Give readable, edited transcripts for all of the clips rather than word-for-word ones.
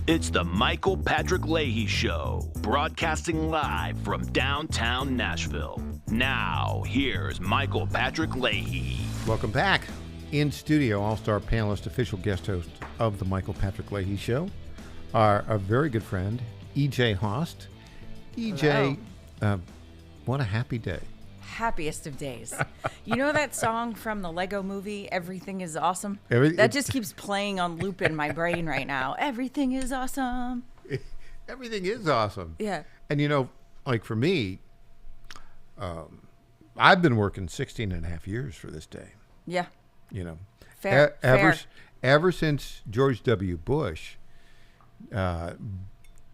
It's the Michael Patrick Leahy Show, broadcasting live from downtown Nashville. Now, here's Michael Patrick Leahy. Welcome back. In studio, all-star panelist, official guest host of the Michael Patrick Leahy Show, our very good friend, E.J. Host. E.J., what a happy day. Happiest of days. You know that song from the Lego movie, Everything is Awesome? That just keeps playing on loop in my brain right now. Everything is awesome. Everything is awesome. Yeah. And you know, like for me, I've been working 16 and a half years for this day. Yeah. You know, Fair. ever since George W. Bush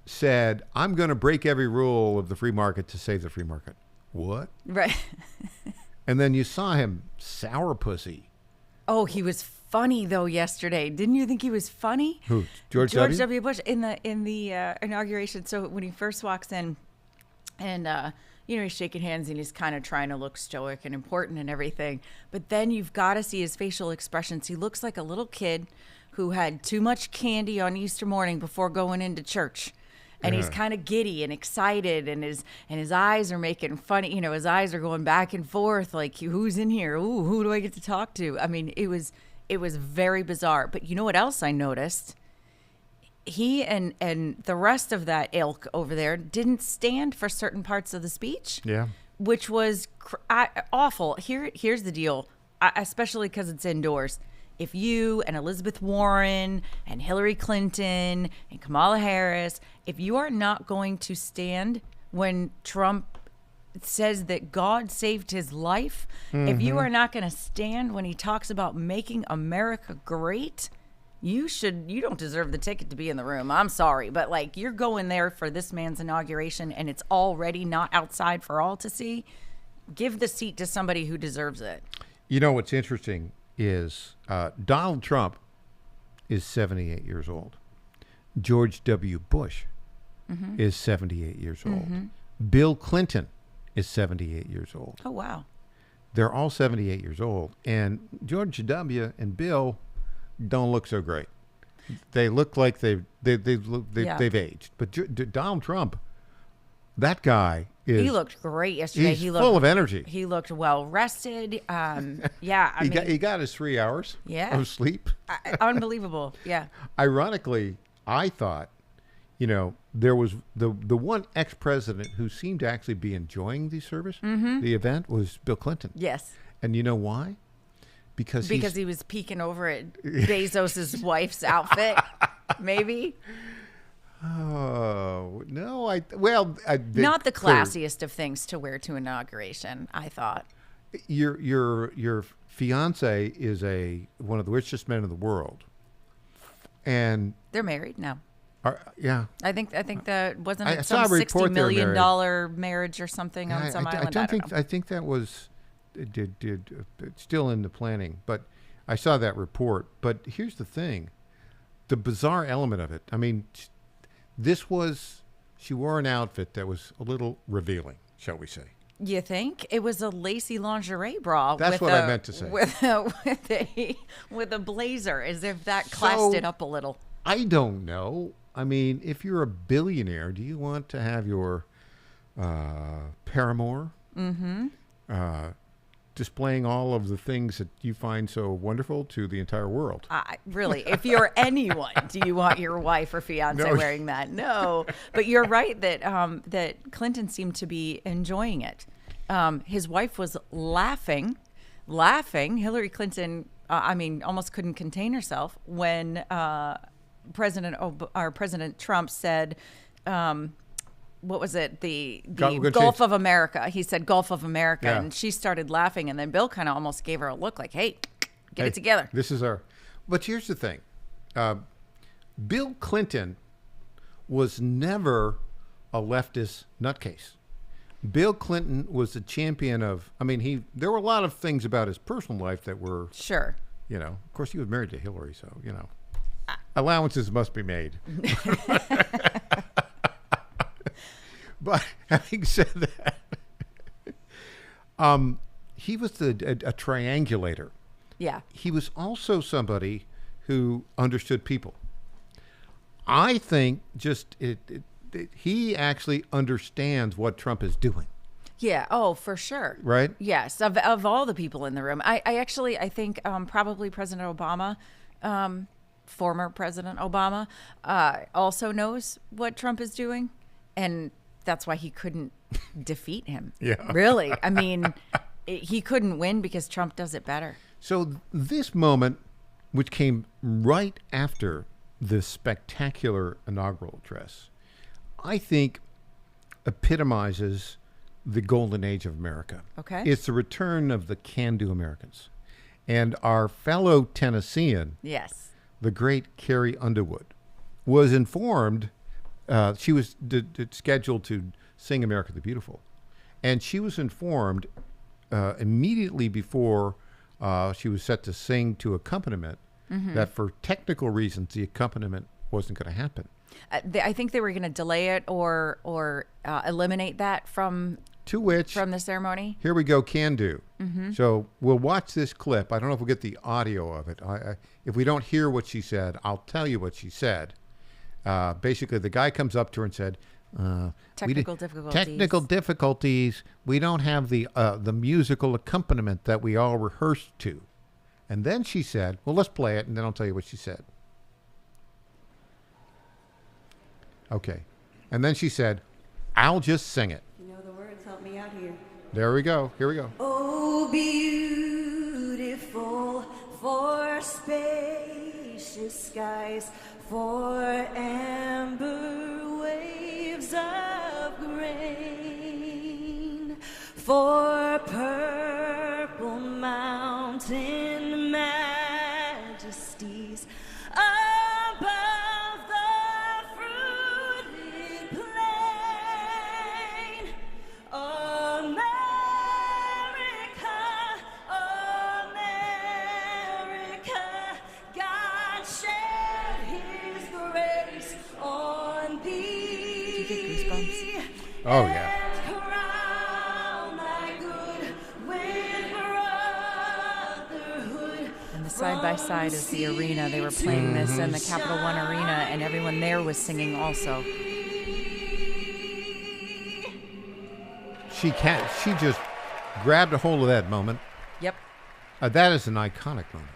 said, I'm going to break every rule of the free market to save the free market. What? Right. And then you saw him sourpussy. Oh, he was funny though yesterday. Didn't you think he was funny? Who? George W. Bush in the inauguration. So when he first walks in, and he's shaking hands and he's kind of trying to look stoic and important and everything. But then you've got to see his facial expressions. He looks like a little kid who had too much candy on Easter morning before going into church. And he's kind of giddy and excited, and his eyes are making funny. You know, his eyes are going back and forth, like, who's in here? Ooh, who do I get to talk to? I mean, it was very bizarre. But you know what else I noticed? He and the rest of that ilk over there didn't stand for certain parts of the speech. Yeah, which was awful. Here's the deal, especially because it's indoors. If you and Elizabeth Warren and Hillary Clinton and Kamala Harris, if you are not going to stand when Trump says that God saved his life, if you are not going to stand when he talks about making America great, you don't deserve the ticket to be in the room. I'm sorry, but like, you're going there for this man's inauguration and it's already not outside for all to see. Give the seat to somebody who deserves it. You know what's interesting is Donald Trump is 78 years old. George W. Bush is 78 years old. Bill Clinton is 78 years old. Oh, wow. They're all 78 years old. And George W. and Bill don't look so great. They look like they've aged. But Donald Trump, that guy he looked great yesterday. He's full of energy. He looked well rested. He got his 3 hours of sleep. Unbelievable. Yeah. Ironically, I thought, there was the one ex-president who seemed to actually be enjoying the service, the event, was Bill Clinton. Yes. And you know why? Because he was peeking over at Bezos's wife's outfit, maybe. Oh no! Not the classiest of things to wear to inauguration, I thought. Your fiance is one of the richest men in the world, and they're married now. Yeah, I think that wasn't it some $60 million marriage or something on some island. I think that was still in the planning, but I saw that report. But here's the thing: the bizarre element of it. I mean. She wore an outfit that was a little revealing, shall we say. You think? It was a lacy lingerie bra. That's what I meant to say. With a blazer, as if that classed it up a little. I don't know. I mean, if you're a billionaire, do you want to have your paramour displaying all of the things that you find so wonderful to the entire world? Really, if you're anyone, do you want your wife or fiance wearing that? No, but you're right that Clinton seemed to be enjoying it. His wife was laughing. Hillary Clinton, almost couldn't contain herself when President Trump said. What was it? The Gulf of America. He said Gulf of America, and she started laughing, and then Bill kind of almost gave her a look like, hey, get it together. This is our... But here's the thing. Bill Clinton was never a leftist nutcase. Bill Clinton was the champion of... there were a lot of things about his personal life that were... Sure. Of course, he was married to Hillary, so, allowances must be made. But having said that, he was a triangulator. Yeah. He was also somebody who understood people. I think he actually understands what Trump is doing. Yeah. Oh, for sure. Right? Yes. Of all the people in the room, I think probably President Obama, former President Obama, also knows what Trump is doing, and that's why he couldn't defeat him. Yeah. Really. I mean, he couldn't win because Trump does it better. So this moment, which came right after this spectacular inaugural address, I think epitomizes the golden age of America. Okay. It's the return of the can-do Americans. And our fellow Tennessean, Yes. the great Carrie Underwood, was informed. She was scheduled to sing America the Beautiful. And she was informed immediately before she was set to sing to accompaniment that for technical reasons, the accompaniment wasn't going to happen. I think they were going to delay it or eliminate that from the ceremony. Here we go, can do. So we'll watch this clip. I don't know if we'll get the audio of it. If we don't hear what she said, I'll tell you what she said. Basically, the guy comes up to her and said, Technical difficulties. Technical difficulties. We don't have the musical accompaniment that we all rehearsed to. And then she said, well, let's play it, and then I'll tell you what she said. Okay. And then she said, I'll just sing it. You know the words, help me out here. There we go. Here we go. Oh, beautiful for spacious skies, for amber waves of grain, for purple mountain majesties above the fruited plain. America, God shed his grace on thee. Did you get goosebumps? Oh, yeah. And crown thy good with brotherhood. And the side by side is the arena. They were playing this in the Capital One Arena, and everyone there was singing also. She just grabbed a hold of that moment. Yep. That is an iconic moment.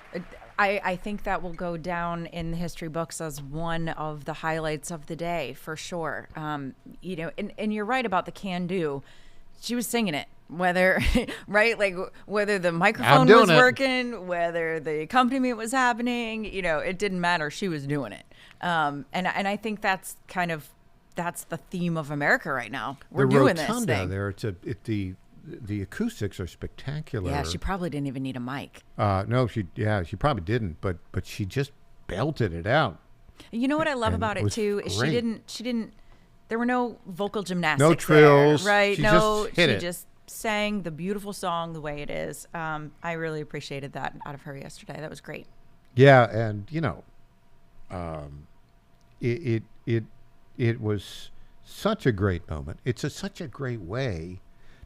I think that will go down in the history books as one of the highlights of the day for sure. And you're right about the can do. She was singing it, whether right, like whether the microphone was working, whether the accompaniment was happening. It didn't matter. She was doing it. And I think that's the theme of America right now. We're doing this rotunda thing. there. The acoustics are spectacular. Yeah, she probably didn't even need a mic. No, she probably didn't, but she just belted it out. You know what I love And about it it was too is she great. didn't. There were no vocal gymnastics. No trills. there, right? She No, just hit she it. just sang the beautiful song the way it is. I really appreciated that out of her yesterday. That was great. Yeah, and it was such a great moment. It's such a great way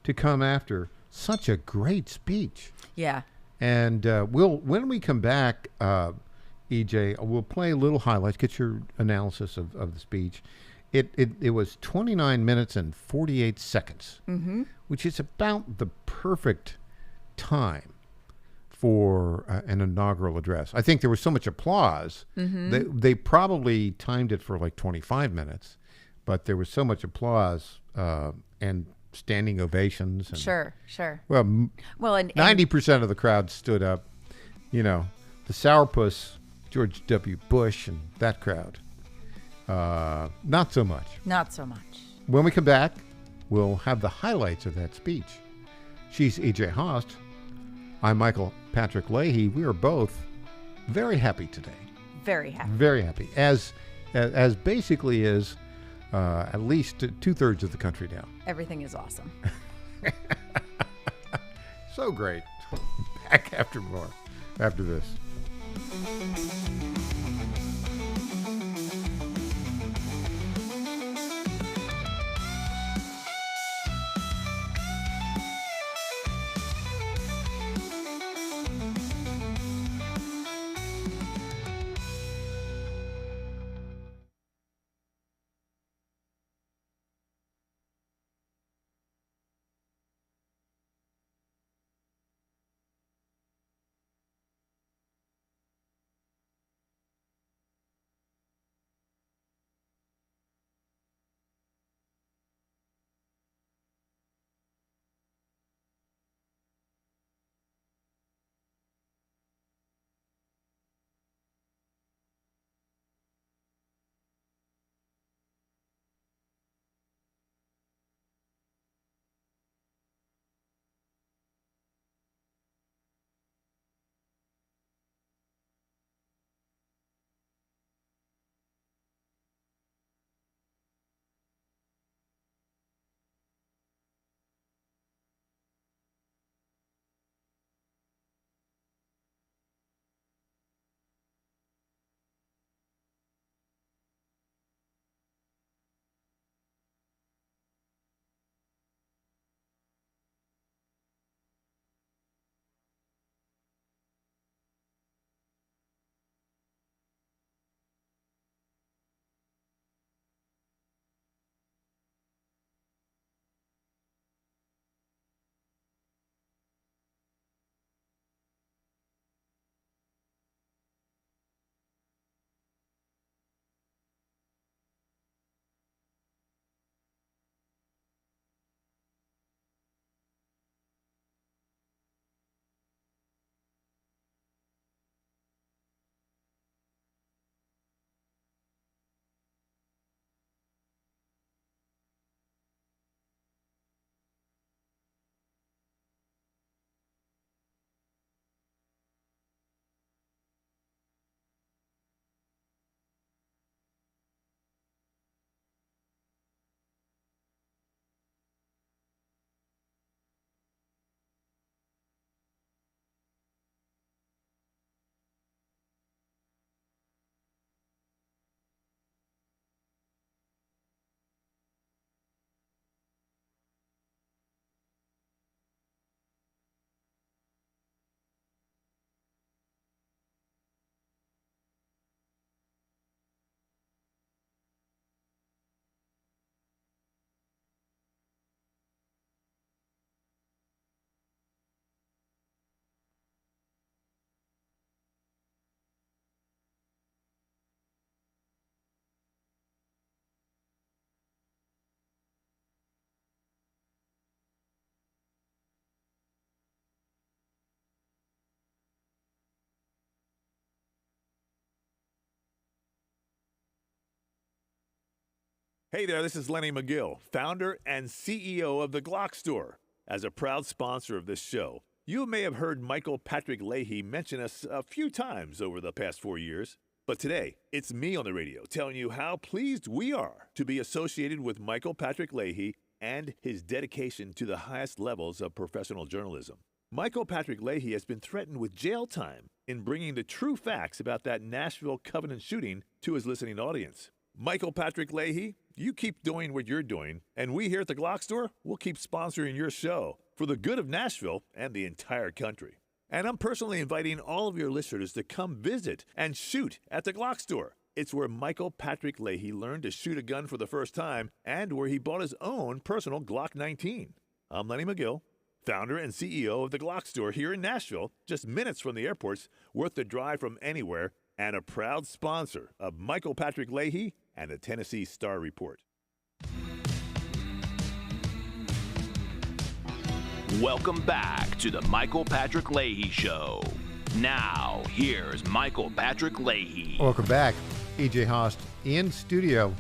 to come after such a great speech. Yeah. And when we come back, EJ, we'll play a little highlights, get your analysis of the speech. It was 29 minutes and 48 seconds, which is about the perfect time for an inaugural address. I think there was so much applause. They probably timed it for like 25 minutes, but there was so much applause and standing ovations. And, Sure. Well, and 90% of the crowd stood up. The sourpuss, George W. Bush, and that crowd. Not so much. Not so much. When we come back, we'll have the highlights of that speech. She's E.J. Haast. I'm Michael Patrick Leahy. We are both very happy today. Very happy. Very happy. As basically is at least 2/3 of the country now. Everything is awesome. So great. Back after this. Hey there, this is Lenny McGill, founder and CEO of the Glock Store. As a proud sponsor of this show, you may have heard Michael Patrick Leahy mention us a few times over the past 4 years. But today, it's me on the radio telling you how pleased we are to be associated with Michael Patrick Leahy and his dedication to the highest levels of professional journalism. Michael Patrick Leahy has been threatened with jail time in bringing the true facts about that Nashville Covenant shooting to his listening audience. Michael Patrick Leahy, you keep doing what you're doing, and we here at the Glock Store will keep sponsoring your show for the good of Nashville and the entire country. And I'm personally inviting all of your listeners to come visit and shoot at the Glock Store. It's where Michael Patrick Leahy learned to shoot a gun for the first time and where he bought his own personal Glock 19. I'm Lenny McGill, founder and CEO of the Glock Store here in Nashville, just minutes from the airports, worth the drive from anywhere, and a proud sponsor of Michael Patrick Leahy and the Tennessee Star Report. Welcome back to the Michael Patrick Leahy Show. Now, here's Michael Patrick Leahy. Welcome back. EJ Haast in studio.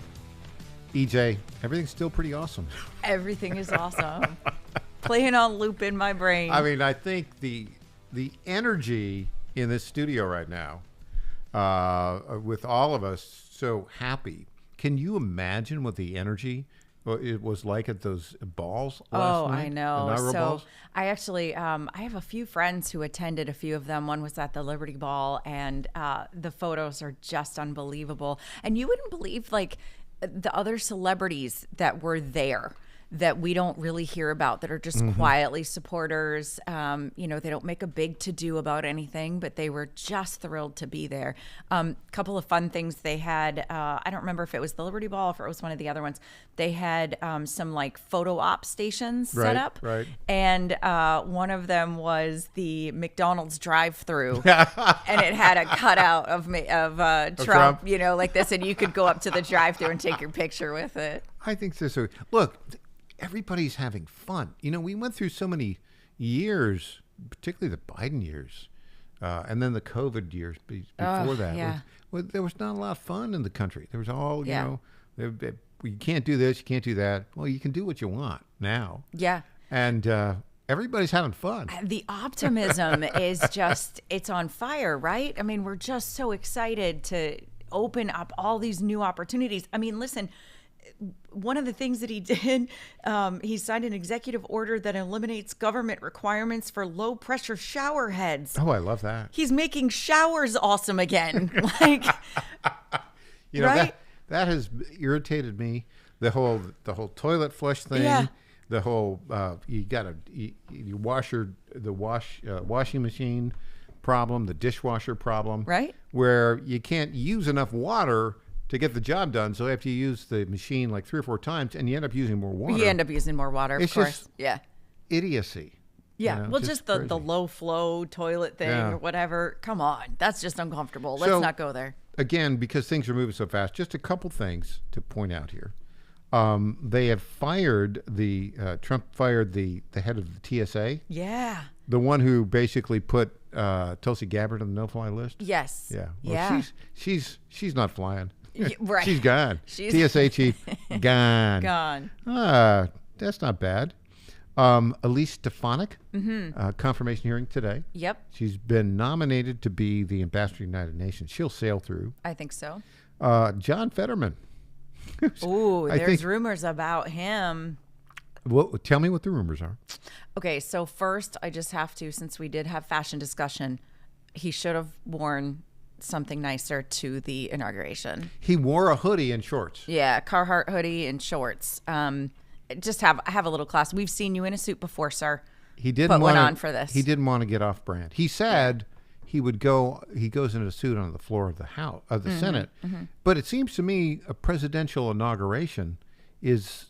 EJ, everything's still pretty awesome. Everything is awesome. Playing on loop in my brain. I mean, I think the energy in this studio right now, with all of us so happy. Can you imagine what the energy it was like at those balls last night? I know. The Naira So balls? I actually, I have a few friends who attended a few of them. One was at the Liberty Ball, and the photos are just unbelievable. And you wouldn't believe, like, the other celebrities that were there that we don't really hear about, that are just quietly supporters. You know, they don't make a big to-do about anything, but they were just thrilled to be there. Couple of fun things they had. I don't remember if it was the Liberty Ball or if it was one of the other ones. They had some like photo op stations set up. Right. And one of them was the McDonald's drive-through, and it had a cutout of Trump, you know, like this, and you could go up to the drive-through and take your picture with it. I think so. Look, everybody's having fun. You know, we went through so many years, particularly the Biden years, and then the COVID years before that. yeah. There was not a lot of fun in the country. There was all, you know, you can't do this, you can't do that. Well, you can do what you want now. Yeah. And everybody's having fun. The optimism is just, it's on fire, right? I mean, we're just so excited to open up all these new opportunities. I mean, listen, one of the things that he did, he signed an executive order that eliminates government requirements for low pressure shower heads. Oh, I love that. He's making showers awesome again. Like, you know, right? that has irritated me. The whole toilet flush thing. Yeah. The whole you washing machine problem, the dishwasher problem. Right. Where you can't use enough water to get the job done, so after you use the machine like 3 or 4 times, and you end up using more water. You end up using more water, of It's course. just Yeah. idiocy. Yeah. You know, Well, just the crazy. low flow toilet thing Yeah. or whatever. Come on. That's just uncomfortable. Let's So, not go there. Again, because things are moving so fast, just a couple things to point out here. They have fired Trump fired the head of the TSA, Yeah. the one who basically put Tulsi Gabbard on the no-fly list. Yes. Yeah. Well, Yeah. she's not flying. Right. She's gone. She's- TSA chief gone. Gone. That's not bad. Elise Stefanik, confirmation hearing today. Yep. She's been nominated to be the ambassador to the United Nations. She'll sail through. I think so. John Fetterman. Ooh, I there's think- rumors about him. Well, tell me what the rumors are. Okay, so first, I just have to, since we did have fashion discussion, he should have worn something nicer to the inauguration. He wore a hoodie and shorts. Yeah, Carhartt hoodie and shorts. Just have a little class. We've seen you in a suit before, sir. He didn't Put one wanna- on for this. He didn't want to get off brand. He said he would go. He goes in a suit on the floor of the House of the Senate. But it seems to me a presidential inauguration is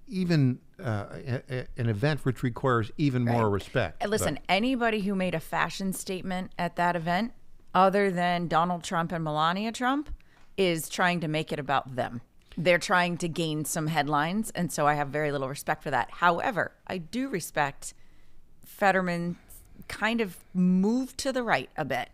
even an event which requires even more respect. Listen, anybody who made a fashion statement at that event, other than Donald Trump and Melania Trump, is trying to make it about them. They're trying to gain some headlines, and so I have very little respect for that. However, I do respect Fetterman kind of moved to the right a bit.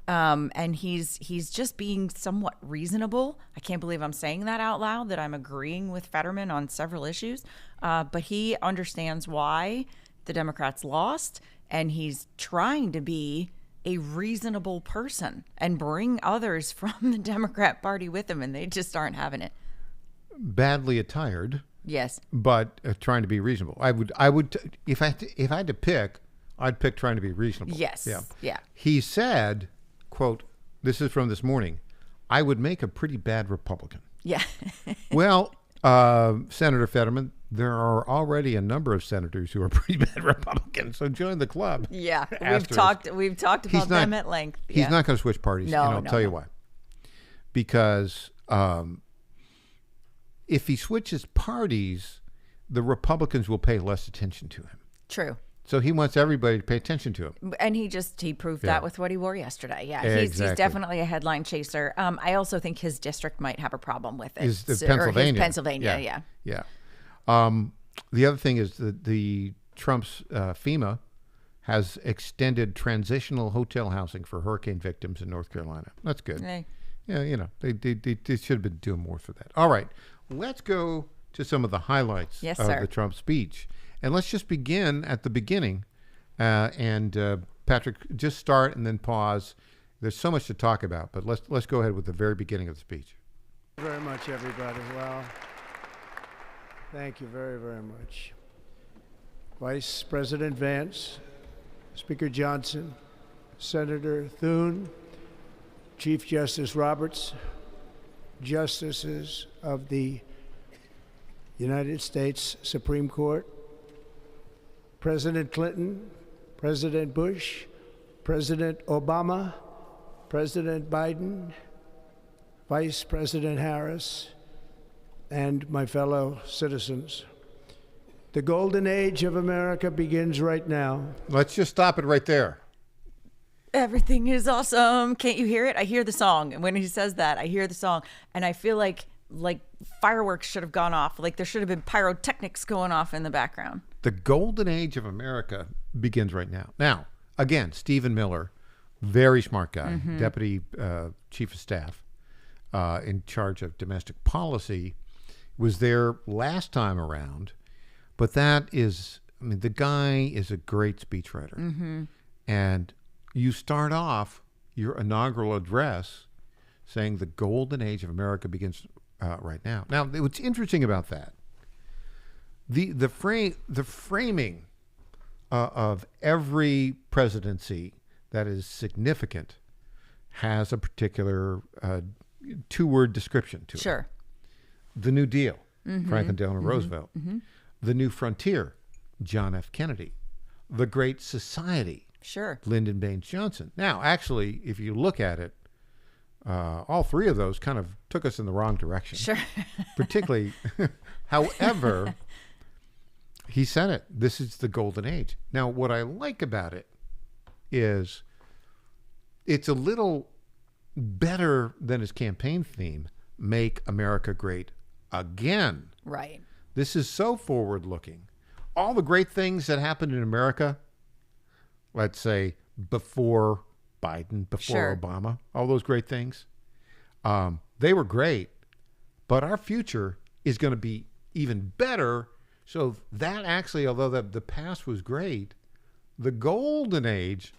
And he's just being somewhat reasonable. I can't believe I'm saying that out loud, that I'm agreeing with Fetterman on several issues. But he understands why the Democrats lost, and he's trying to be a reasonable person and bring others from the Democrat Party with him, and they just aren't having it. Badly attired, Yes. but trying to be reasonable. If I had to pick, I'd pick trying to be reasonable. Yes. Yeah. He said, quote, this is from this morning, I would make a pretty bad Republican. Yeah. Well, Senator Fetterman, there are already a number of senators who are pretty bad Republicans, so join the club. Yeah. Asterisk. We've talked He's about not- them at length. He's Yeah. not going to switch parties, No, and I'll no, tell you no. why. Because if he switches parties, the Republicans will pay less attention to him. True. So he wants everybody to pay attention to him. And he proved Yeah. that with what he wore yesterday. Yeah, he's Exactly. definitely a headline chaser. I also think his district might have a problem with it. Is the So- or Pennsylvania? his Pennsylvania, yeah. The other thing is that the Trump's FEMA has extended transitional hotel housing for hurricane victims in North Carolina. That's good. Hey. Yeah, they should have been doing more for that. All right, let's go to some of the highlights Yes, of sir. the Trump speech. And let's just begin at the beginning. Patrick, just start and then pause. There's so much to talk about, but let's go ahead with the very beginning of the speech. Thank you very much, everybody. Well, thank you very, very much. Vice President Vance, Speaker Johnson, Senator Thune, Chief Justice Roberts, Justices of the United States Supreme Court, President Clinton, President Bush, President Obama, President Biden, Vice President Harris, and my fellow citizens. The golden age of America begins right now. Let's just stop it right there. Everything is awesome. Can't you hear it? I hear the song. And when he says that, I hear the song. And I feel like fireworks should have gone off. Like there should have been pyrotechnics going off in the background. The golden age of America begins right now. Now, again, Stephen Miller, very smart guy, Deputy Chief of Staff in charge of domestic policy, was there last time around. But the guy is a great speechwriter. And you start off your inaugural address saying the golden age of America begins right now. Now, what's interesting about that, the framing of every presidency that is significant has a particular two-word description to it. Sure. The New Deal, Franklin Delano Roosevelt. The New Frontier, John F. Kennedy. The Great Society, Sure. Lyndon Baines Johnson. Now, actually, if you look at it, all three of those kind of took us in the wrong direction. Sure. Particularly, however, he said it. This is the golden age. Now, what I like about it is it's a little better than his campaign theme, Make America Great Again. Right. This is so forward-looking. All the great things that happened in America, let's say before Biden, before Sure. Obama, all those great things, they were great. But our future is going to be even better. So that actually, although the past was great, the golden age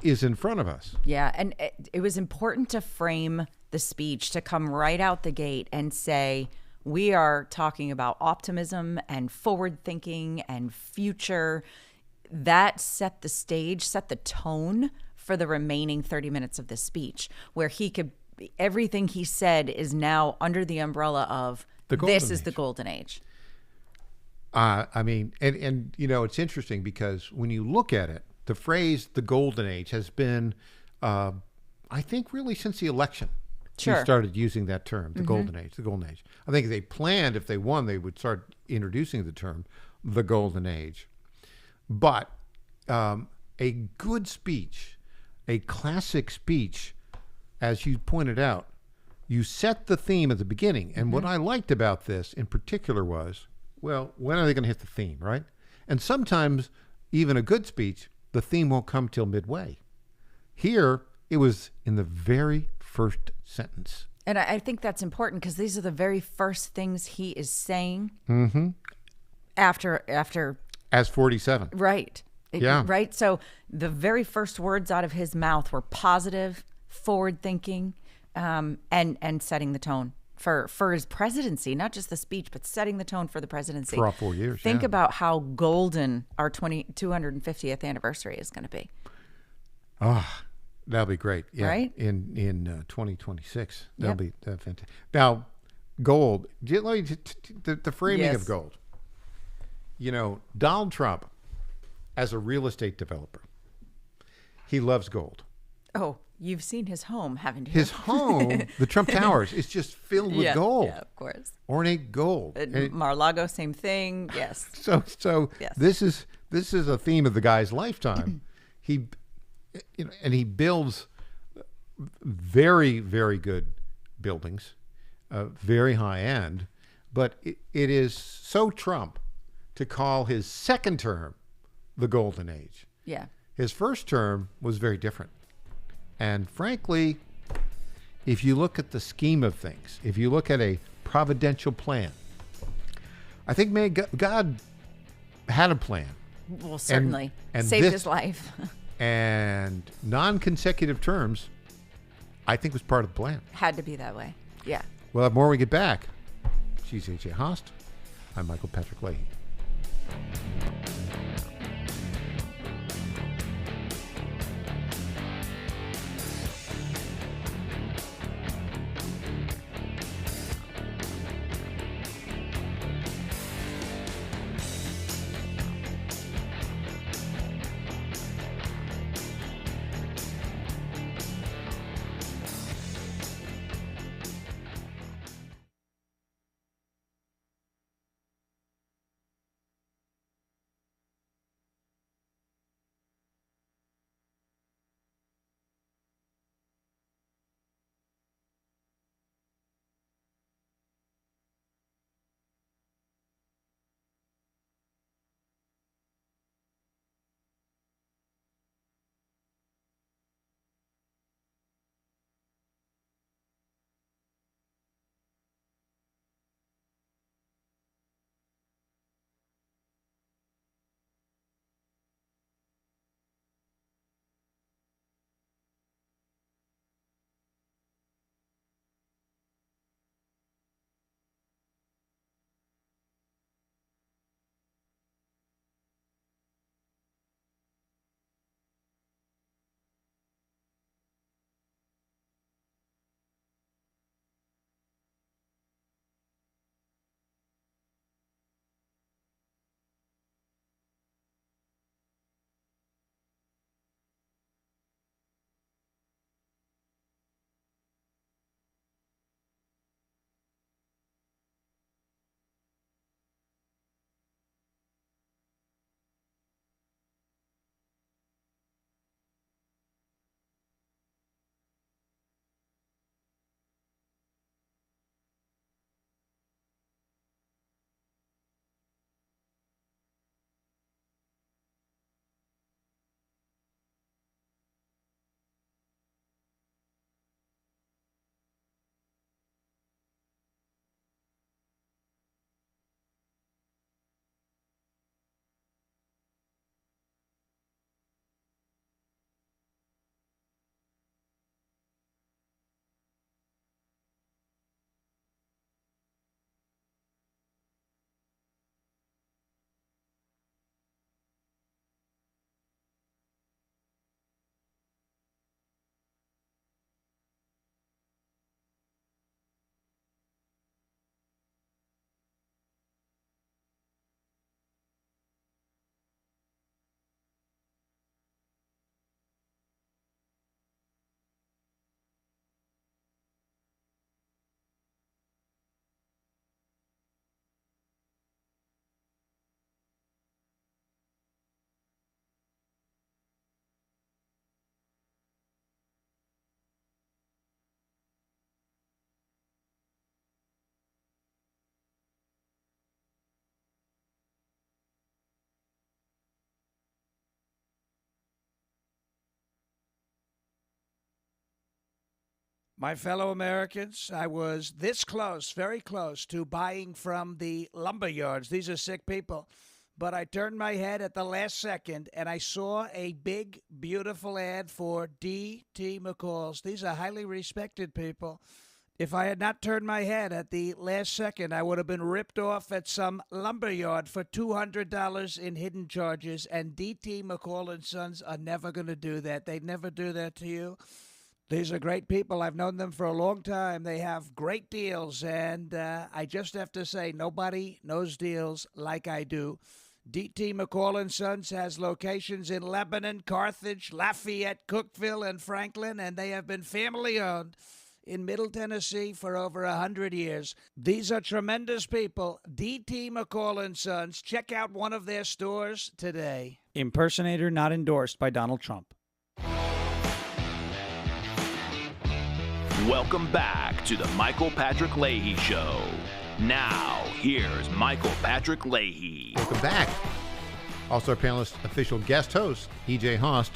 is in front of us. Yeah, and it was important to frame the speech to come right out the gate and say, we are talking about optimism and forward thinking and future. That set the stage, set the tone for the remaining 30 minutes of the speech, where everything he said is now under the umbrella of this is the golden age. I mean, and it's interesting because when you look at it, the phrase "the golden age" has been, I think, really since the election. Sure. He started using that term, the golden age, the golden age. I think they planned if they won, they would start introducing the term, the golden age. But a good speech, a classic speech, as you pointed out, you set the theme at the beginning. And what I liked about this in particular was, well, when are they going to hit the theme, right? And sometimes even a good speech, the theme won't come till midway. Here, It was in the very first sentence. And I think that's important because these are the very first things he is saying after As 47. right. Yeah. Right. So the very first words out of his mouth were positive, forward thinking, and setting the tone for his presidency, not just the speech, but setting the tone for the presidency. For all 4 years. Think yeah. about how golden our 250th anniversary is going to be. That'll be great. Yeah. Right? In 2026. That'll Yep. be fantastic. Now, gold. The framing Yes. of gold. You know, Donald Trump, as a real estate developer, he loves gold. Oh, you've seen his home, haven't you? His home, the Trump Towers, is just filled with yeah, gold. Yeah, of course. Ornate gold. And Mar-a-Lago, same thing. Yes. so Yes. this is a theme of the guy's lifetime. He builds very, very good buildings, very high end, but it is so Trump to call his second term the golden age. Yeah. His first term was very different. And frankly, if you look at the scheme of things, if you look at a providential plan, I think God had a plan. Well, certainly. and Saved this- his life. And non-consecutive terms, I think, was part of the plan. Had to be that way. Yeah. We'll have more when we get back. She's A.J. Host. I'm Michael Patrick Leahy. My fellow Americans, I was this close, very close, to buying from the lumber yards. These are sick people. But I turned my head at the last second, and I saw a big, beautiful ad for D.T. McCall's. These are highly respected people. If I had not turned my head at the last second, I would have been ripped off at some lumber yard for $200 in hidden charges, and D.T. McCall and Sons are never going to do that. They'd never do that to you. These are great people. I've known them for a long time. They have great deals, and I just have to say, nobody knows deals like I do. D.T. McCall & Sons has locations in Lebanon, Carthage, Lafayette, Cookeville, and Franklin, and they have been family-owned in Middle Tennessee for over 100 years. These are tremendous people. D.T. McCall & Sons. Check out one of their stores today. Impersonator not endorsed by Donald Trump. Welcome back to the Michael Patrick Leahy Show. Now, here's Michael Patrick Leahy. Welcome back. Also, our panelist, official guest host, E.J. Host,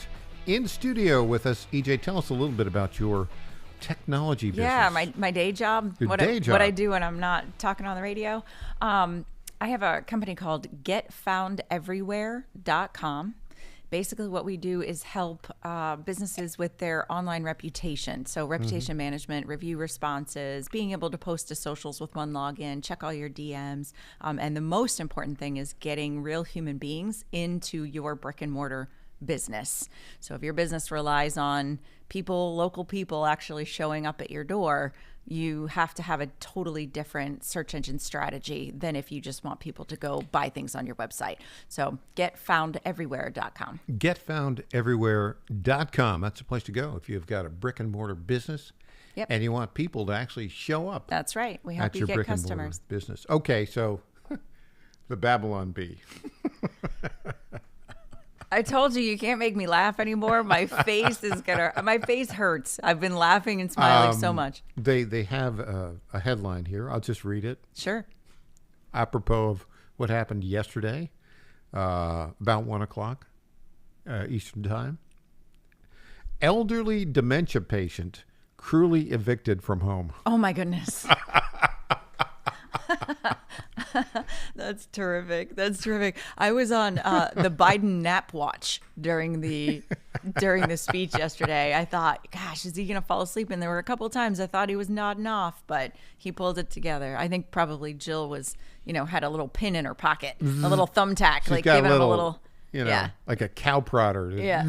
in studio with us. E.J., tell us a little bit about your technology business. Yeah, my day job. Your What I do when I'm not talking on the radio. I have a company called GetFoundEverywhere.com. Basically, what we do is help businesses with their online reputation. So reputation management, review responses, being able to post to socials with one login, check all your DMs. And the most important thing is getting real human beings into your brick and mortar business. So if your business relies on local people actually showing up at your door, you have to have a totally different search engine strategy than if you just want people to go buy things on your website. So getfoundeverywhere.com. Getfoundeverywhere.com. That's the place to go if you've got a brick and mortar business. Yep. And you want people to actually show up. That's right. We help at you your get brick customers. And mortar business. Okay, so the Babylon Bee. I told you can't make me laugh anymore. My face hurts. I've been laughing and smiling so much. They have a headline here. I'll just read it. Sure. Apropos of what happened yesterday, about 1 o'clock Eastern time. Elderly dementia patient cruelly evicted from home. Oh my goodness. That's terrific. That's terrific. I was on the Biden nap watch during the speech yesterday. I thought, gosh, is he going to fall asleep? And there were a couple of times I thought he was nodding off, but he pulled it together. I think probably Jill was, had a little pin in her pocket, a little thumbtack, She's like got giving him a little, like a cow prodder. Yeah.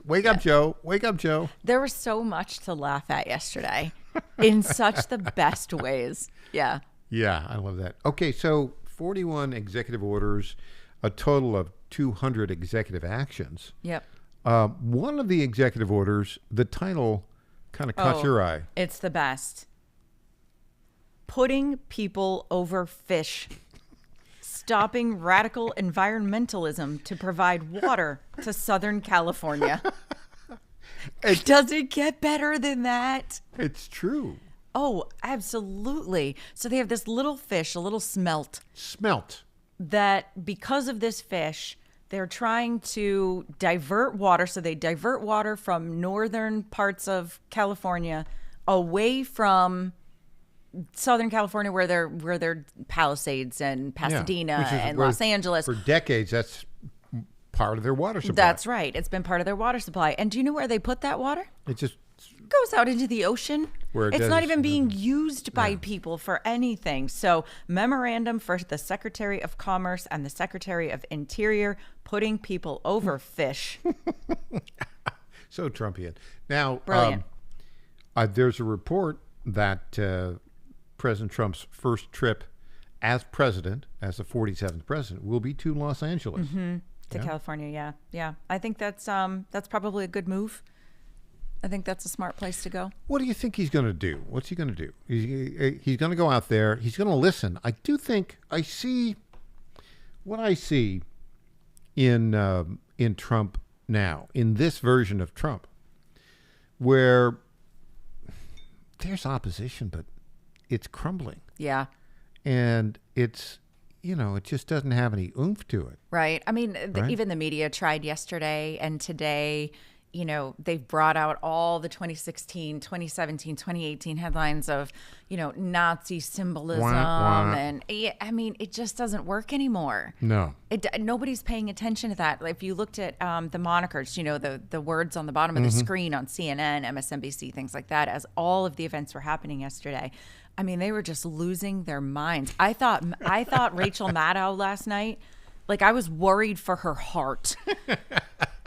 Wake up, Joe. Wake up, Joe. There was so much to laugh at yesterday in such the best ways. Yeah. Yeah, I love that. Okay, so 41 executive orders, a total of 200 executive actions. Yep. One of the executive orders, the title kind of caught your eye. It's the best. Putting people over fish. Stopping radical environmentalism to provide water to Southern California. Does it get better than that? It's true. Oh, absolutely. So they have this little fish, a little smelt. That because of this fish, they're trying to divert water. So they divert water from northern parts of California away from Southern California, where they're Palisades and Pasadena and Los Angeles. For decades, that's part of their water supply. That's right. It's been part of their water supply. And do you know where they put that water? It just goes out into the ocean. It's not even being used by Yeah. people for anything. So, memorandum for the Secretary of Commerce and the Secretary of Interior putting people over fish. So Trumpian. Now, Brilliant. There's a report that President Trump's first trip as president, as the 47th president, will be to Los Angeles. To California, yeah. I think that's probably a good move. I think that's a smart place to go. What do you think he's going to do? What's he going to do? He's going to go out there. He's going to listen. I do think I see in Trump now, in this version of Trump, where there's opposition, but it's crumbling. Yeah. And it's, it just doesn't have any oomph to it. Right. I mean, Right? even the media tried yesterday and today, they've brought out all the 2016, 2017, 2018 headlines of, Nazi symbolism. And it just doesn't work anymore. No. Nobody's paying attention to that. If you looked at the monikers, the words on the bottom of the screen on CNN, MSNBC, things like that, as all of the events were happening yesterday, they were just losing their minds. I thought Rachel Maddow last night, I was worried for her heart.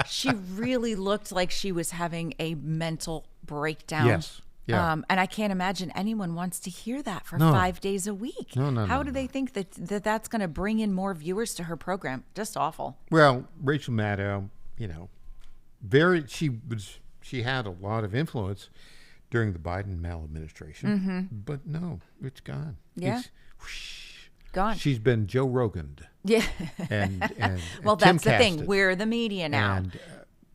She really looked like she was having a mental breakdown. Yes. Yeah. And I can't imagine anyone wants to hear that for No. 5 days a week. No, How do they think that's going to bring in more viewers to her program? Just awful. Well, Rachel Maddow, she had a lot of influence during the Biden maladministration, but no, it's gone. Yeah. It's Gone. She's been Joe Rogan. Yeah. And well, Tim that's the thing. Caston. We're the media now.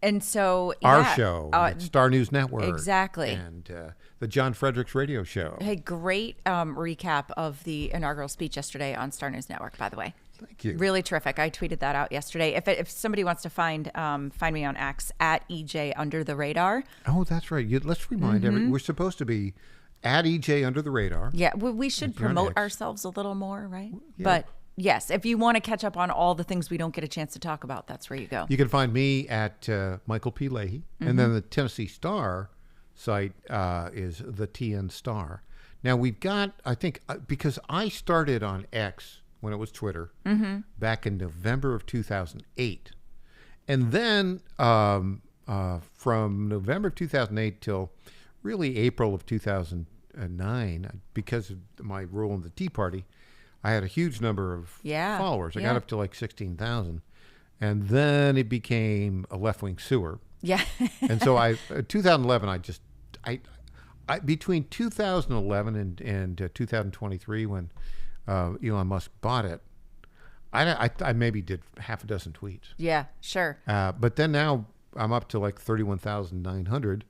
And so Our show, at Star News Network. Exactly. And the John Fredericks radio show. Hey, great recap of the inaugural speech yesterday on Star News Network, by the way. Thank you. Really terrific. I tweeted that out yesterday. If somebody wants to find me on X at EJ Under the Radar. Oh, that's right. Let's remind we're supposed to be at EJ Under the Radar. Yeah, we should If you're on promote X. ourselves a little more, right? Yeah. But yes, if you want to catch up on all the things we don't get a chance to talk about, that's where you go. You can find me at Michael P. Leahy. And then the Tennessee Star site is the TN Star. Now, we've got, I think, because I started on X when it was Twitter back in November of 2008. And then from November of 2008 till really April of 2009, because of my role in the Tea Party, I had a huge number of followers. I got up to like 16,000. And then it became a left-wing sewer. Yeah. And so 2011, I between 2011 and 2023, when Elon Musk bought it, I maybe did half a dozen tweets. Yeah, sure. But then now I'm up to like 31,900.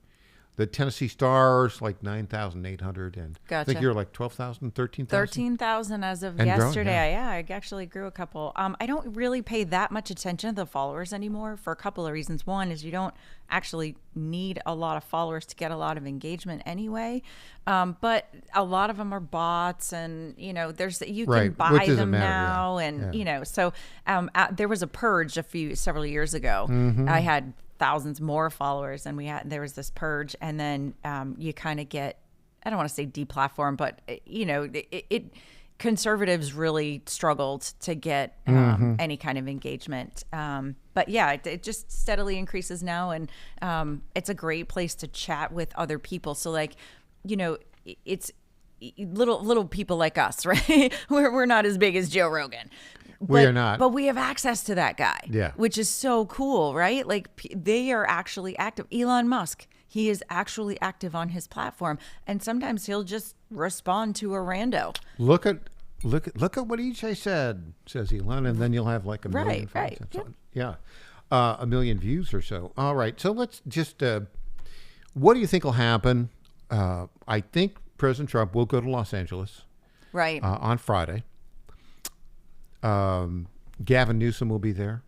The Tennessee Stars, like 9,800. And I think Gotcha. you're like 12,000, 13,000? 13,000 as of And growing, yesterday. Yeah, I actually grew a couple. I don't really pay that much attention to the followers anymore for a couple of reasons. One is you don't actually need a lot of followers to get a lot of engagement anyway. But a lot of them are bots, and you can Right, buy which doesn't them matter, now, yeah. and Yeah. so there was a purge several years ago. I had thousands more followers, and there was this purge, and then you kind of get, I don't want to say deplatformed, but conservatives really struggled to get any kind of engagement. But yeah, it just steadily increases now, and it's a great place to chat with other people. So it's little people like us, right? We're not as big as Joe Rogan. We are not. But we have access to that guy, Yeah. which is so cool, right? They are actually active. Elon Musk, he is actually active on his platform, and sometimes he'll just respond to a rando. Look at what EJ said, says Elon, and then you'll have like a million Right, friends. yep. Yeah, a million views or so. All right, so let's just. What do you think will happen? I think President Trump will go to Los Angeles, Right. on Friday. Gavin Newsom will be there.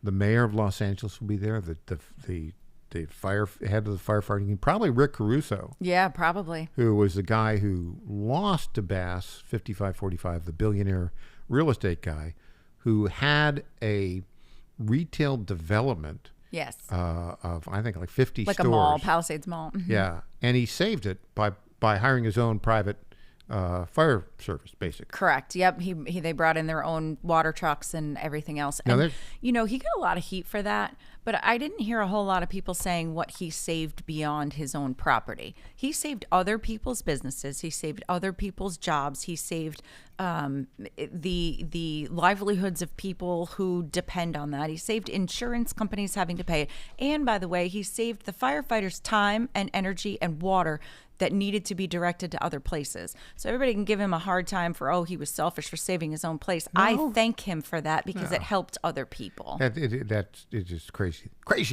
The mayor of Los Angeles will be there. The head of the firefighting, probably Rick Caruso, Yeah, probably. who was the guy who lost to Bass 55-45, the billionaire real estate guy, who had a retail development Yes. of, I think, like 50 Like stores. a mall, Palisades Mall. Mhm. Yeah, and he saved it by hiring his own private fire service, basically. Correct. Yep. They brought in their own water trucks and everything else. Now And, there's- he got a lot of heat for that, but I didn't hear a whole lot of people saying what he saved beyond his own property. He saved other people's businesses. He saved other people's jobs. He saved the livelihoods of people who depend on that. He saved insurance companies having to pay it. And by the way, he saved the firefighters time and energy and water that needed to be directed to other places. So everybody can give him a hard time for, he was selfish for saving his own place. No. I thank him for that because it helped other people. That's just crazy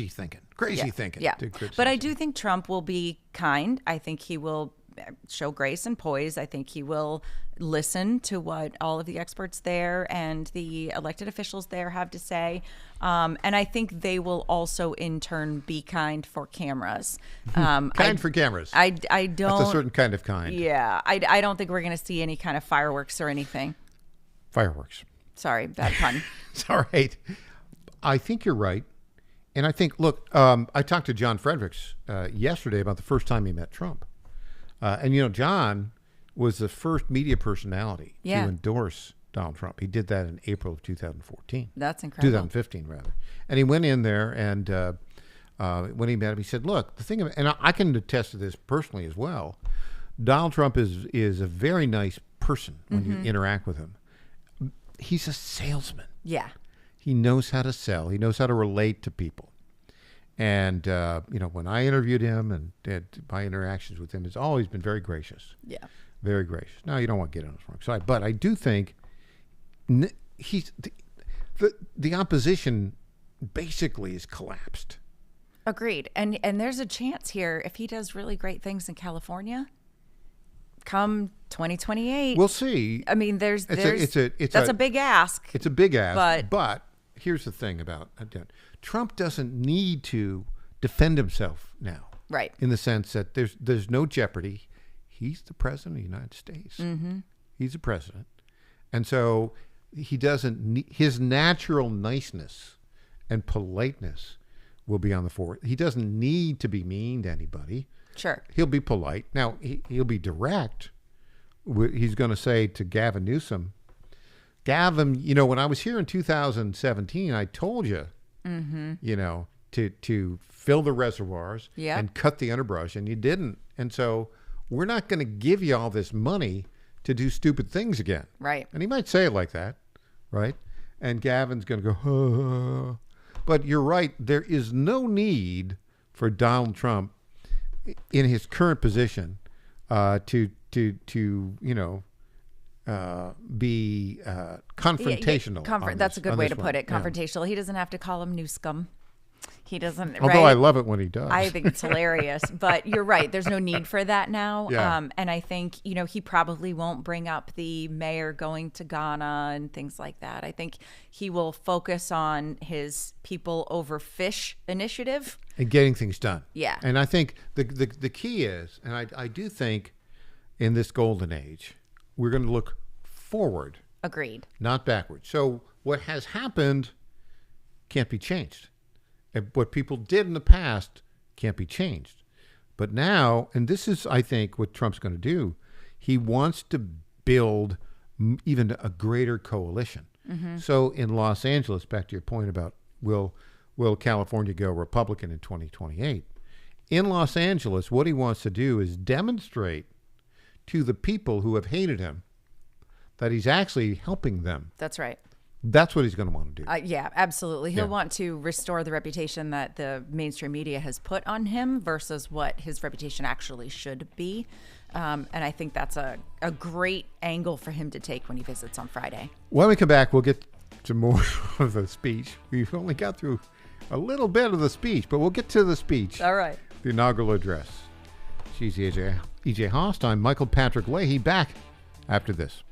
thinking. Yeah. thinking. Yeah. to criticize But I him. do think Trump will be kind. I think he will show grace and poise. I think he will listen to what all of the experts there and the elected officials there have to say. And I think they will also, in turn, be kind for cameras. Kind for cameras. I don't. That's a certain kind of kind. Yeah, I don't think we're going to see any kind of fireworks or anything. Fireworks. Sorry, bad pun. It's all right. I think you're right. And I think, look, I talked to John Fredericks yesterday about the first time he met Trump. And, John was the first media personality to endorse Donald Trump. He did that in April of 2014. That's incredible. 2015, rather. And he went in there, and when he met him, he said, look, the thing, and I can attest to this personally as well, Donald Trump is a very nice person when you interact with him. He's a salesman. Yeah. He knows how to sell. He knows how to relate to people. And, when I interviewed him and did my interactions with him, it's always been very gracious. Yeah. Very gracious. Now, you don't want to get on his wrong side, but I do think he's the opposition basically is collapsed. Agreed. And there's a chance here, if he does really great things in California, come 2028. We'll see. I mean, that's a big ask. It's a big ask. But here's the thing about Trump doesn't need to defend himself now. Right. In the sense that there's no jeopardy. He's the president of the United States. Mm-hmm. He's the president. And so he doesn't need, his natural niceness and politeness will be on the forward. He doesn't need to be mean to anybody. Sure. He'll be polite. Now, he'll be direct. He's going to say to Gavin Newsom, Gavin, when I was here in 2017, I told you, to fill the reservoirs and cut the underbrush, and you didn't. And so we're not going to give you all this money to do stupid things again. Right. And he might say it like that, right? And Gavin's going to go, But you're right. There is no need for Donald Trump in his current position to be confrontational. That's a good way to put it. Confrontational. He doesn't have to call him Newscum. He doesn't. Although right? I love it when he does. I think it's hilarious. But you're right. There's no need for that now. Yeah. And I think, he probably won't bring up the mayor going to Ghana and things like that. I think he will focus on his people over fish initiative. And getting things done. Yeah. And I think the key is, and I do think in this golden age, we're going to look forward. Agreed. Not backward. So what has happened can't be changed. And what people did in the past can't be changed. But now, and this is, I think, what Trump's going to do, he wants to build even a greater coalition. Mm-hmm. So in Los Angeles, back to your point about will California go Republican in 2028? In Los Angeles, what he wants to do is demonstrate to the people who have hated him that he's actually helping them. That's right. That's what he's going to want to do. Yeah, absolutely. He'll want to restore the reputation that the mainstream media has put on him versus what his reputation actually should be. And I think that's a great angle for him to take when he visits on Friday. When we come back, we'll get to more of the speech. We've only got through a little bit of the speech, but we'll get to the speech. All right. The inaugural address. She's EJ Host. I'm Michael Patrick Leahy, back after this.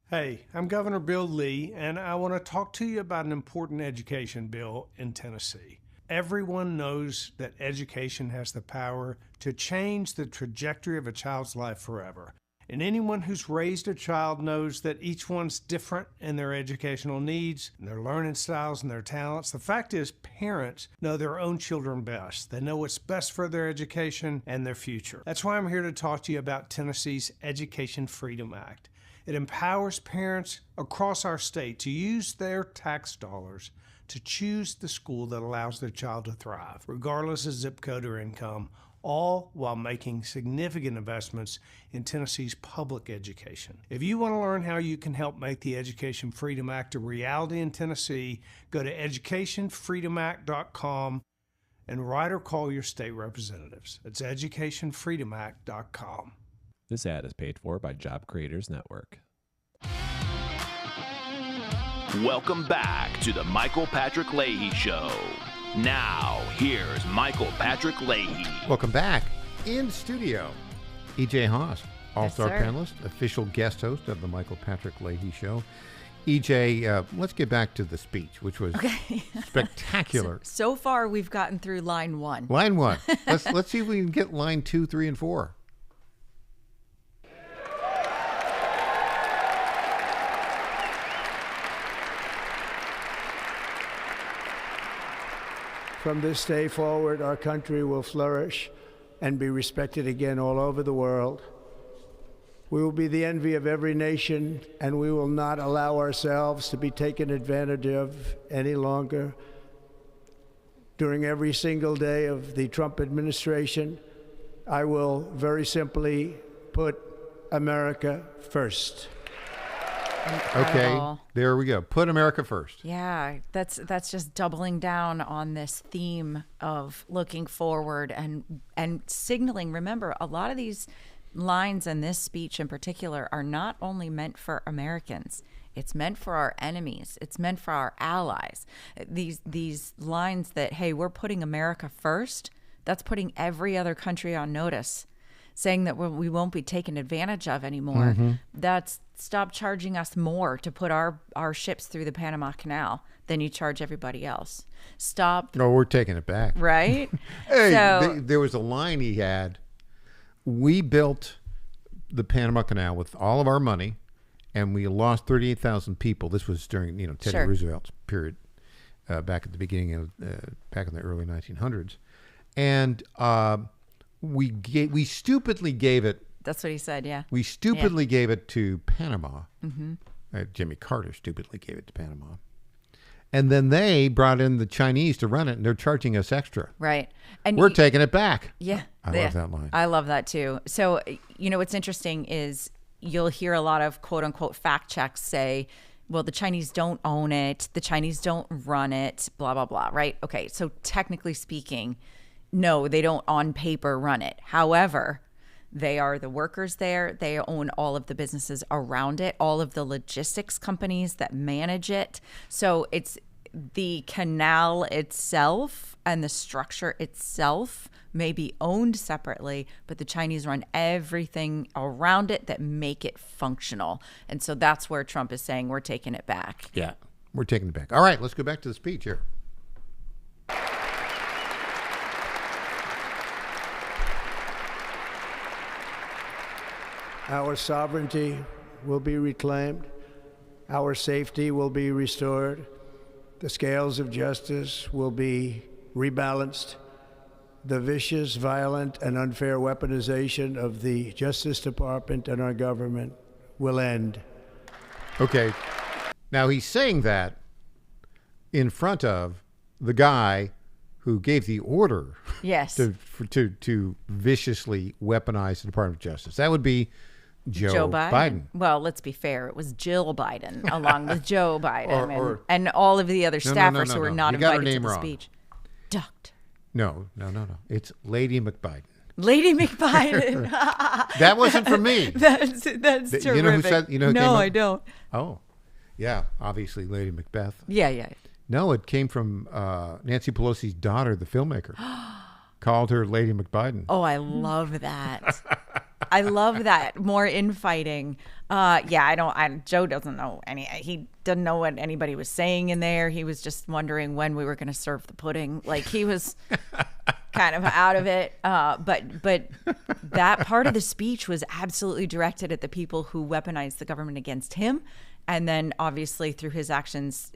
Hey, I'm Governor Bill Lee, and I want to talk to you about an important education bill in Tennessee. Everyone knows that education has the power to change the trajectory of a child's life forever. And anyone who's raised a child knows that each one's different in their educational needs, and their learning styles, and their talents. The fact is, parents know their own children best. They know what's best for their education and their future. That's why I'm here to talk to you about Tennessee's Education Freedom Act. It empowers parents across our state to use their tax dollars to choose the school that allows their child to thrive, regardless of zip code or income, all while making significant investments in Tennessee's public education. If you want to learn how you can help make the Education Freedom Act a reality in Tennessee, go to educationfreedomact.com and write or call your state representatives. It's educationfreedomact.com. This ad is paid for by Job Creators Network. Welcome back to the Michael Patrick Leahy Show. Now, here's Michael Patrick Leahy. Welcome back. In studio, EJ Haas, all-star Yes, sir. panelist, official guest host of the Michael Patrick Leahy Show. EJ, let's get back to the speech, which was spectacular. So far, we've gotten through line 1. Line 1. Let's see if we can get line 2, 3, and 4. From this day forward, our country will flourish and be respected again all over the world. We will be the envy of every nation, and we will not allow ourselves to be taken advantage of any longer. During every single day of the Trump administration, I will very simply put America first. Okay, Incredible. there we go. Put America first. Yeah, that's just doubling down on this theme of looking forward and signaling. Remember, a lot of these lines in this speech in particular are not only meant for Americans. It's meant for our enemies. It's meant for our allies. These lines that, hey, we're putting America first, that's putting every other country on notice, saying that we won't be taken advantage of anymore. That's stop charging us more to put our ships through the Panama Canal than you charge everybody else. Stop. No, we're taking it back. Right? Hey, So- there was a line he had. We built the Panama Canal with all of our money, and we lost 38,000 people. This was during Teddy Sure. Roosevelt's period, back at the beginning of back in the early 1900s, and we stupidly gave it. That's what he said, yeah. We stupidly gave it to Panama. Jimmy Carter stupidly gave it to Panama. And then they brought in the Chinese to run it, and they're charging us extra. Right. And We're taking it back. Yeah. I love that line. I love that too. So, what's interesting is you'll hear a lot of quote unquote fact checks say, well, the Chinese don't own it, the Chinese don't run it, blah, blah, blah, right? Okay. So, technically speaking, no, they don't on paper run it. However, they are the workers there. They own all of the businesses around it, all of the logistics companies that manage it. So it's the canal itself and the structure itself may be owned separately, but the Chinese run everything around it that make it functional. And so that's where Trump is saying we're taking it back. Yeah, we're taking it back. All right, let's go back to the speech here. Our sovereignty will be reclaimed. Our safety will be restored. The scales of justice will be rebalanced. The vicious, violent, and unfair weaponization of the Justice Department and our government will end. Okay. Now he's saying that in front of the guy who gave the order Yes. to viciously weaponize the Department of Justice. That would be Joe Biden. Well, let's be fair. It was Jill Biden along with Joe Biden Or- and all of the other No, staffers no, who were no. not You got her invited to name the wrong. speech. Ducked. No. It's Lady McBiden. Lady McBiden. That wasn't from me. That's terrific. You know who said? You know who came No, up? I don't. Oh, yeah. Obviously, Lady Macbeth. Yeah. No, it came from Nancy Pelosi's daughter, the filmmaker. Called her Lady McBiden. Oh, I love that. I love that. More infighting. Joe doesn't know he didn't know what anybody was saying in there. He was just wondering when we were going to serve the pudding. Like, he was kind of out of it. But that part of the speech was absolutely directed at the people who weaponized the government against him. And then obviously through his actions,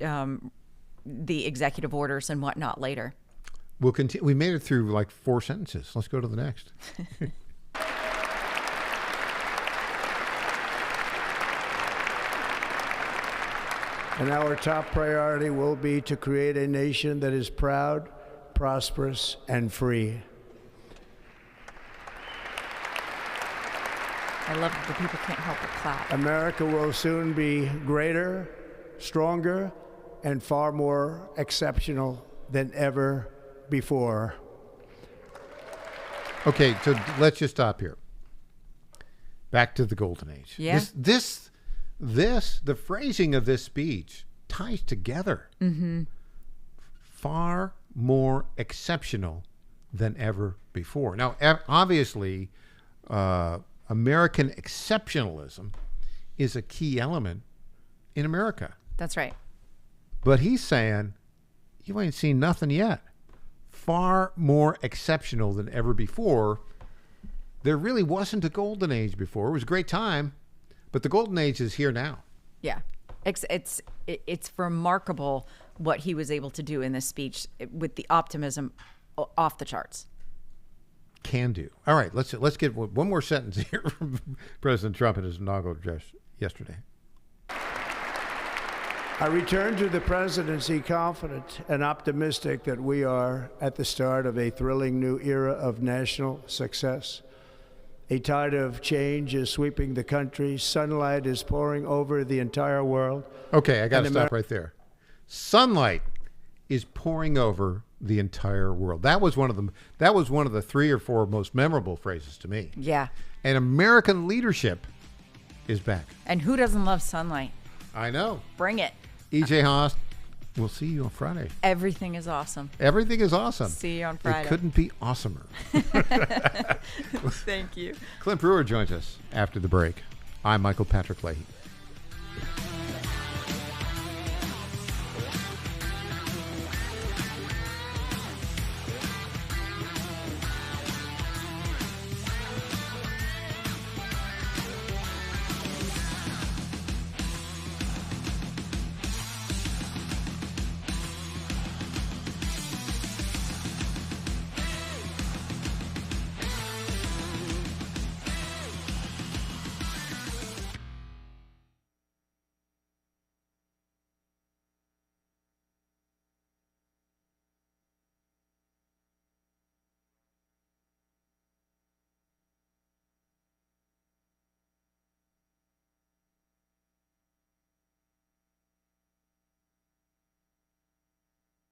the executive orders and whatnot later. We'll continue. We made it through like 4 sentences. Let's go to the next. And our top priority will be to create a nation that is proud, prosperous, and free. I love that the people can't help but clap. America will soon be greater, stronger, and far more exceptional than ever before. Okay, so let's just stop here. Back to the Golden Age. Yeah. The phrasing of this speech ties together. Mm-hmm. Far more exceptional than ever before. Now, obviously, American exceptionalism is a key element in America. That's right. But he's saying, you ain't seen nothing yet. Far more exceptional than ever before. There really wasn't a golden age before. It was a great time, but the golden age is here now. Yeah. It's remarkable what he was able to do in this speech with the optimism off the charts. Can do. All right, let's get one more sentence here from President Trump in his inaugural address yesterday. I return to the presidency confident and optimistic that we are at the start of a thrilling new era of national success. A tide of change is sweeping the country. Sunlight is pouring over the entire world. Okay, I got to stop right there. Sunlight is pouring over the entire world. That was one of the 3 or 4 most memorable phrases to me. Yeah. And American leadership is back. And who doesn't love sunlight? I know. Bring it. EJ Haas, we'll see you on Friday. Everything is awesome. Everything is awesome. See you on Friday. It couldn't be awesomer. Thank you. Clint Brewer joins us after the break. I'm Michael Patrick Leahy.